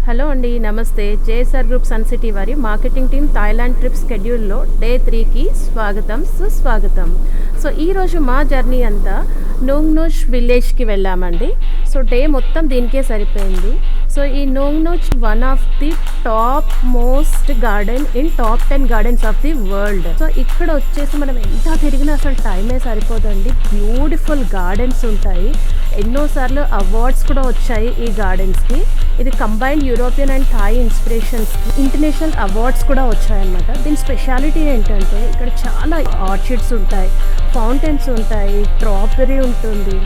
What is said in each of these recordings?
Hello అండి, నమస్తే. JSR group sun city వారి మార్కెటింగ్ టీమ్ థాయిలాండ్ ట్రిప్ షెడ్యూల్లో డే 3కి స్వాగతం, సుస్వాగతం. సో ఈరోజు మా జర్నీ అంతా నోంగ్నోచ్ విలేజ్కి వెళ్ళామండి. సో డే మొత్తం దీనికే సరిపోయింది. సో ఈ Nong Nooch one of the top most garden in top 10 gardens of the world. So ఇక్కడ వచ్చేసి మనం ఎంత తిరిగినా అసలు టైమే సరిపోదండి. బ్యూటిఫుల్ గార్డెన్స్ ఉంటాయి. ఎన్నోసార్లు అవార్డ్స్ కూడా వచ్చాయి ఈ గార్డెన్స్కి. ఇది combined European and Thai inspirations international awards కూడా వచ్చాయన్నమాట. దీని స్పెషాలిటీ ఏంటంటే ఇక్కడ చాలా ఆర్చిడ్స్ ఉంటాయి, ఫౌంటైన్స్ ఉంటాయి, స్ట్రాబెర్రీ ఉంటుంది,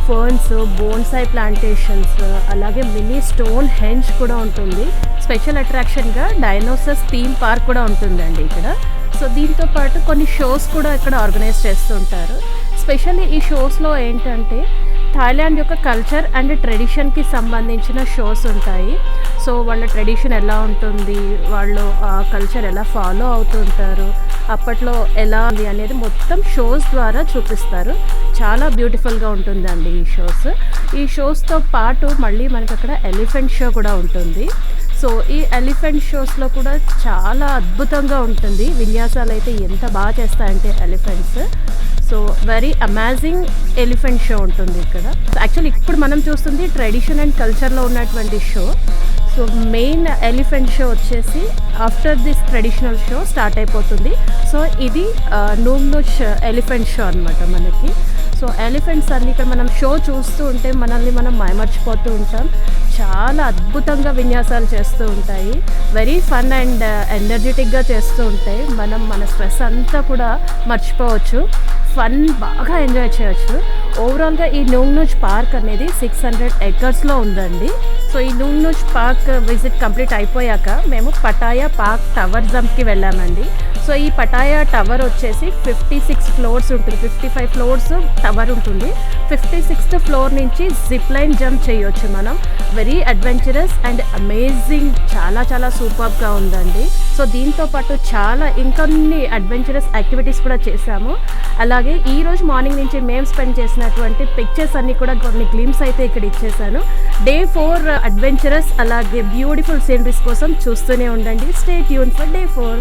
ఫర్న్స్, బోన్సాయి ప్లాంటేషన్స్, అలాగే మినీ స్టోన్ హెంజ్ కూడా ఉంటుంది. స్పెషల్ అట్రాక్షన్గా డైనోసర్స్ థీమ్ పార్క్ కూడా ఉంటుందండి ఇక్కడ. సో దీంతో పాటు కొన్ని షోస్ కూడా ఇక్కడ ఆర్గనైజ్ చేస్తుంటారు. స్పెషల్లీ ఈ షోస్లో ఏంటంటే థాయిలాండ్ యొక్క కల్చర్ అండ్ ట్రెడిషన్కి సంబంధించిన షోస్ ఉంటాయి. సో వాళ్ళ ట్రెడిషన్ ఎలా ఉంటుంది, వాళ్ళు ఆ కల్చర్ ఎలా ఫాలో అవుతుంటారు, అప్పట్లో ఎలా ఉంది అనేది మొత్తం షోస్ ద్వారా చూపిస్తారు. చాలా బ్యూటిఫుల్గా ఉంటుందండి ఈ షోస్తో పాటు మళ్ళీ మనకి అక్కడ ఎలిఫెంట్ షో కూడా ఉంటుంది. సో ఈ ఎలిఫెంట్ షోస్లో కూడా చాలా అద్భుతంగా ఉంటుంది. విన్యాసాలు అయితే ఎంత బాగా చేస్తాయంటే elephants. So very amazing elephant show ఉంటుంది ఇక్కడ. యాక్చువల్లీ ఇప్పుడు మనం చూస్తుంది ట్రెడిషన్ అండ్ కల్చర్లో ఉన్నటువంటి show. So main elephant show వచ్చేసి after this traditional show start అయిపోతుంది. సో ఇది నోంగ్నోచ్ ఎలిఫెంట్ షో అనమాట మనకి. సో ఎలిఫెంట్స్ అన్ని ఇక్కడ మనం షో చూస్తూ ఉంటే మనల్ని మనం మైమర్చిపోతూ ఉంటాం. చాలా అద్భుతంగా విన్యాసాలు చేస్తూ ఉంటాయి. వెరీ ఫన్ అండ్ ఎనర్జెటిక్గా చేస్తూ ఉంటాయి. మనం మన స్ట్రెస్ అంతా కూడా మర్చిపోవచ్చు, ఫన్ బాగా ఎంజాయ్ చేయొచ్చు. ఓవరాల్గా ఈ నోంగ్నోచ్ పార్క్ అనేది 600 acresలో ఉందండి. సో ఈ నోంగ్నోచ్ పార్క్ విజిట్ కంప్లీట్ అయిపోయాక మేము పటాయా పార్క్ టవర్ జంప్కి వెళ్ళామండి. సో ఈ పటాయా టవర్ వచ్చేసి 56 floors ఉంటుంది. 55 floors టవర్ ఉంటుంది. 56th floor నుంచి జిప్ లైన్ జంప్ చేయొచ్చు మనం. వెరీ అడ్వెంచరస్ అండ్ అమేజింగ్, చాలా సూపర్గా ఉందండి. సో దీంతో పాటు చాలా ఇంకొన్ని అడ్వెంచరస్ యాక్టివిటీస్ కూడా చేశాము. అలాగే ఈరోజు మార్నింగ్ నుంచి మేము స్పెండ్ చేసినటువంటి పిక్చర్స్ అన్నీ కూడా కొన్ని గ్లిమ్స్ అయితే ఇక్కడ ఇచ్చేసాను. డే 4 అడ్వెంచరస్ అలాగే బ్యూటిఫుల్ సీనరీస్ కోసం చూస్తూనే ఉండండి. Stay tune for day 4.